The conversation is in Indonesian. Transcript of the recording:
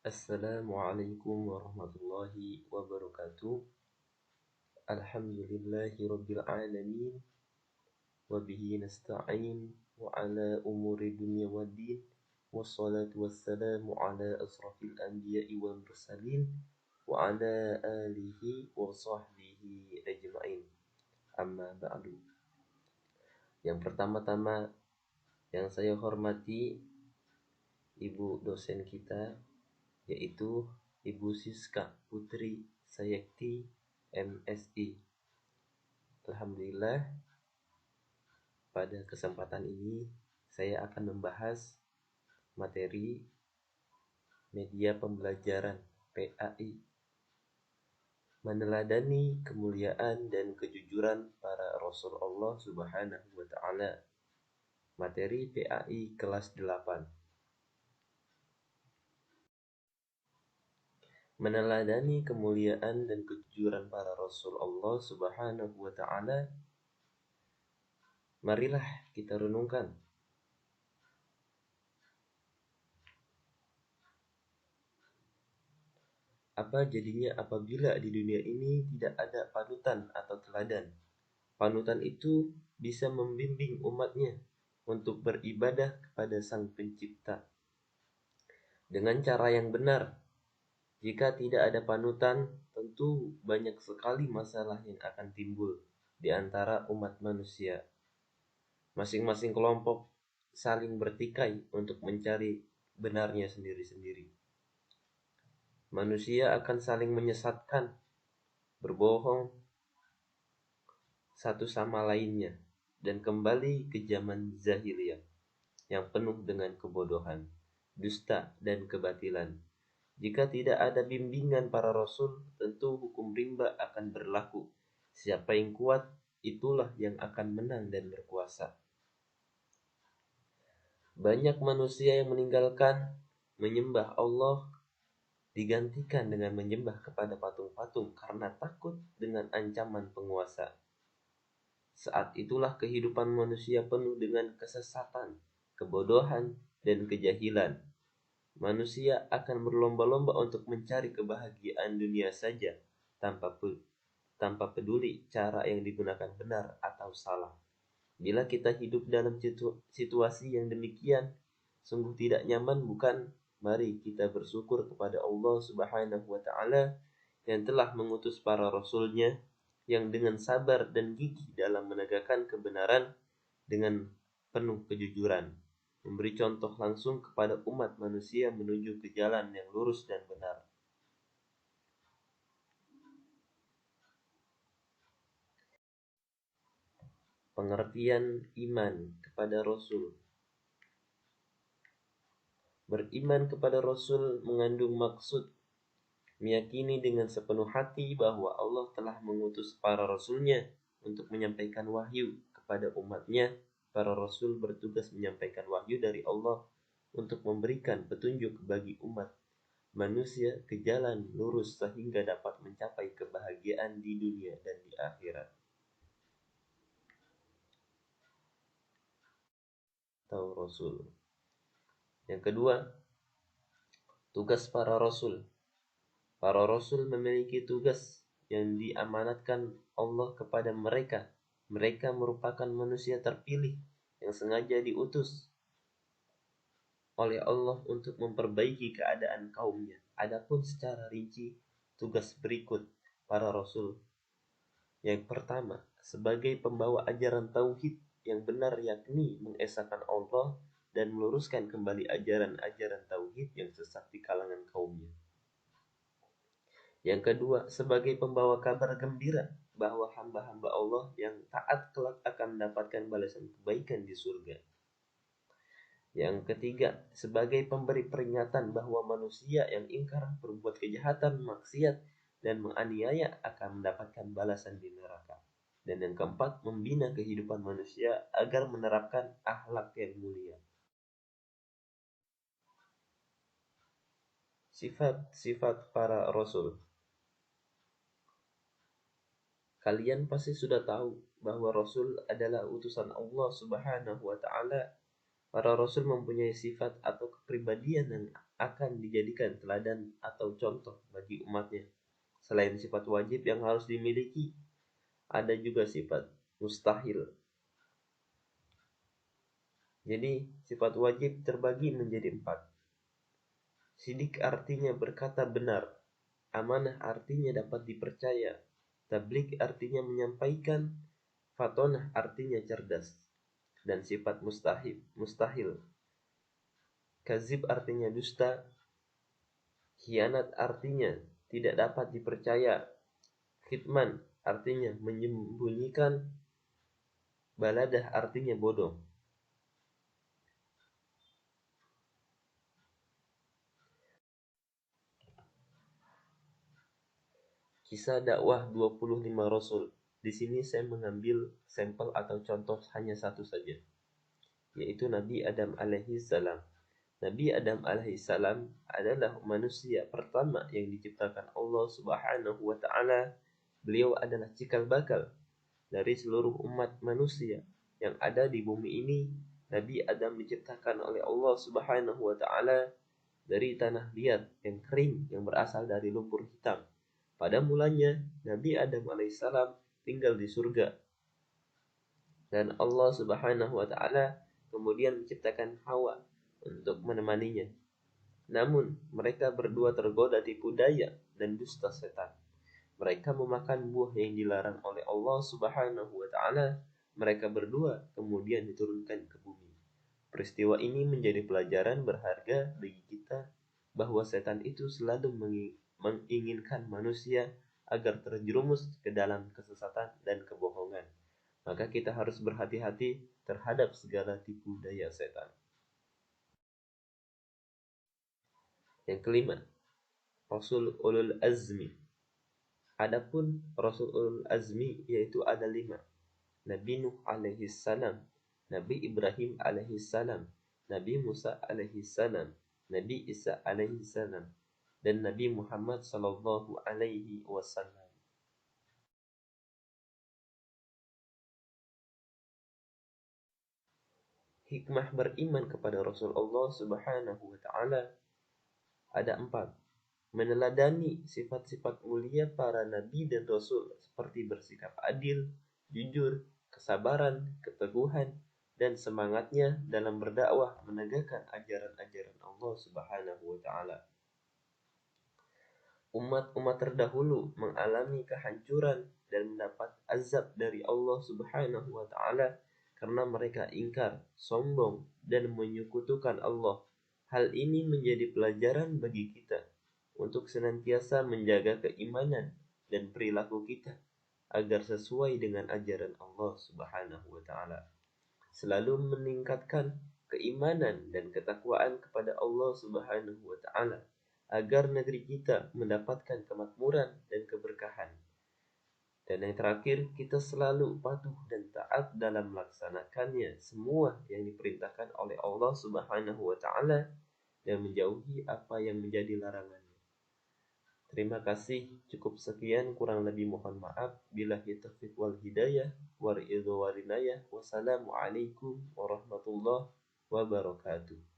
Assalamualaikum warahmatullahi wabarakatuh. Alhamdulillahi rabbil alamin. Wabihi nasta'in wa ala umuri dunya waddin. Wassalatu wassalamu ala asrafil anbiya'i wal mursalin wa ala alihi wa sahbihi ajma'in. Amma ba'du. Yang pertama-tama yang saya hormati Ibu dosen kita, yaitu Ibu Siska Putri Sayekti MSI. Alhamdulillah, pada kesempatan ini saya akan membahas materi media pembelajaran PAI, meneladani kemuliaan dan kejujuran para Rasul Allah Subhanahu wa Ta'ala. Materi PAI kelas 8. Meneladani kemuliaan dan kejujuran para Rasul Allah Subhanahu wa Ta'ala. Marilah kita renungkan. Apa jadinya apabila di dunia ini tidak ada panutan atau teladan? Panutan itu bisa membimbing umatnya untuk beribadah kepada Sang Pencipta dengan cara yang benar. Jika tidak ada panutan, tentu banyak sekali masalah yang akan timbul di antara umat manusia. Masing-masing kelompok saling bertikai untuk mencari benarnya sendiri-sendiri. Manusia akan saling menyesatkan, berbohong satu sama lainnya, dan kembali ke zaman jahiliyah yang penuh dengan kebodohan, dusta, dan kebatilan. Jika tidak ada bimbingan para rasul, tentu hukum rimba akan berlaku. Siapa yang kuat, itulah yang akan menang dan berkuasa. Banyak manusia yang meninggalkan menyembah Allah, digantikan dengan menyembah kepada patung-patung karena takut dengan ancaman penguasa. Saat itulah kehidupan manusia penuh dengan kesesatan, kebodohan, dan kejahilan. Manusia akan berlomba-lomba untuk mencari kebahagiaan dunia saja tanpa peduli cara yang digunakan benar atau salah. Bila kita hidup dalam situasi yang demikian, sungguh tidak nyaman, bukan? Mari kita bersyukur kepada Allah Subhanahu wa Ta'ala yang telah mengutus para rasulnya yang dengan sabar dan gigih dalam menegakkan kebenaran dengan penuh kejujuran, memberi contoh langsung kepada umat manusia menuju ke jalan yang lurus dan benar. Pengertian iman kepada Rasul. Beriman kepada Rasul mengandung maksud meyakini dengan sepenuh hati bahwa Allah telah mengutus para Rasulnya untuk menyampaikan wahyu kepada umatnya. Para Rasul bertugas menyampaikan wahyu dari Allah untuk memberikan petunjuk bagi umat manusia ke jalan lurus sehingga dapat mencapai kebahagiaan di dunia dan di akhirat. Atau Rasul. Yang kedua, tugas para Rasul. Para Rasul memiliki tugas yang diamanatkan Allah kepada mereka. Mereka merupakan manusia terpilih yang sengaja diutus oleh Allah untuk memperbaiki keadaan kaumnya. Adapun secara rinci tugas berikut para Rasul. Yang pertama, sebagai pembawa ajaran tauhid yang benar, yakni mengesahkan Allah dan meluruskan kembali ajaran-ajaran tauhid yang sesat di kalangan kaumnya. Yang kedua, sebagai pembawa kabar gembira bahwa hamba-hamba Allah yang taat kelak akan mendapatkan balasan kebaikan di surga. Yang ketiga, sebagai pemberi peringatan bahwa manusia yang ingkar, berbuat kejahatan, maksiat, dan menganiaya akan mendapatkan balasan di neraka. Dan yang keempat, membina kehidupan manusia agar menerapkan akhlak yang mulia. Sifat-sifat para Rasul. Kalian pasti sudah tahu bahwa Rasul adalah utusan Allah Subhanahu wa Ta'ala. Para rasul mempunyai sifat atau kepribadian yang akan dijadikan teladan atau contoh bagi umatnya. Selain sifat wajib yang harus dimiliki, ada juga sifat mustahil. Jadi sifat wajib terbagi menjadi 4. Sidik artinya berkata benar, amanah artinya dapat dipercaya, tabligh artinya menyampaikan, fatonah artinya cerdas. Dan sifat mustahil. Kazib artinya dusta, khianat artinya tidak dapat dipercaya, khitman artinya menyembunyikan, baladah artinya bodoh. Kisah dakwah 25 rasul. Di sini saya mengambil sampel atau contoh hanya satu saja, yaitu Nabi Adam alaihi salam. Nabi Adam alaihi salam adalah manusia pertama yang diciptakan Allah Subhanahu wa taala. Beliau adalah cikal bakal dari seluruh umat manusia yang ada di bumi ini. Nabi Adam diciptakan oleh Allah Subhanahu wa taala dari tanah liat yang kering yang berasal dari lumpur hitam. Pada mulanya Nabi Adam alaihissalam tinggal di surga, dan Allah Subhanahu wa taala kemudian menciptakan Hawa untuk menemaninya. Namun mereka berdua tergoda tipu daya dan dusta setan. Mereka memakan buah yang dilarang oleh Allah Subhanahu wa taala. Mereka berdua kemudian diturunkan ke bumi. Peristiwa ini menjadi pelajaran berharga bagi kita bahwa setan itu selalu menginginkan manusia agar terjerumus ke dalam kesesatan dan kebohongan. Maka kita harus berhati-hati terhadap segala tipu daya setan. Yang kelima, Rasul Ulul Azmi. Adapun Rasul Ulul Azmi yaitu ada 5. Nabi Nuh alaihi salam, Nabi Ibrahim alaihi salam, Nabi Musa alaihi salam, Nabi Isa alaihi salam, dan Nabi Muhammad sallallahu alaihi wasallam. Hikmah beriman kepada Rasulullah Subhanahu wa taala ada 4. Meneladani sifat-sifat mulia para nabi dan rasul seperti bersikap adil, jujur, kesabaran, keteguhan, dan semangatnya dalam berdakwah menegakkan ajaran-ajaran Allah Subhanahu wa taala. Umat-umat terdahulu mengalami kehancuran dan mendapat azab dari Allah Subhanahu wa taala karena mereka ingkar, sombong, dan menyekutukan Allah. Hal ini menjadi pelajaran bagi kita untuk senantiasa menjaga keimanan dan perilaku kita agar sesuai dengan ajaran Allah Subhanahu wa taala. Selalu meningkatkan keimanan dan ketakwaan kepada Allah Subhanahu wa taala agar negeri kita mendapatkan kemakmuran dan keberkahan. Dan yang terakhir, kita selalu patuh dan taat dalam melaksanakannya semua yang diperintahkan oleh Allah Subhanahu wa taala dan menjauhi apa yang menjadi larangannya. Terima kasih, cukup sekian, kurang lebih mohon maaf. Billahi taufiq wal hidayah, wa ridho wa rinayah. Wassalamualaikum warahmatullahi wabarakatuh.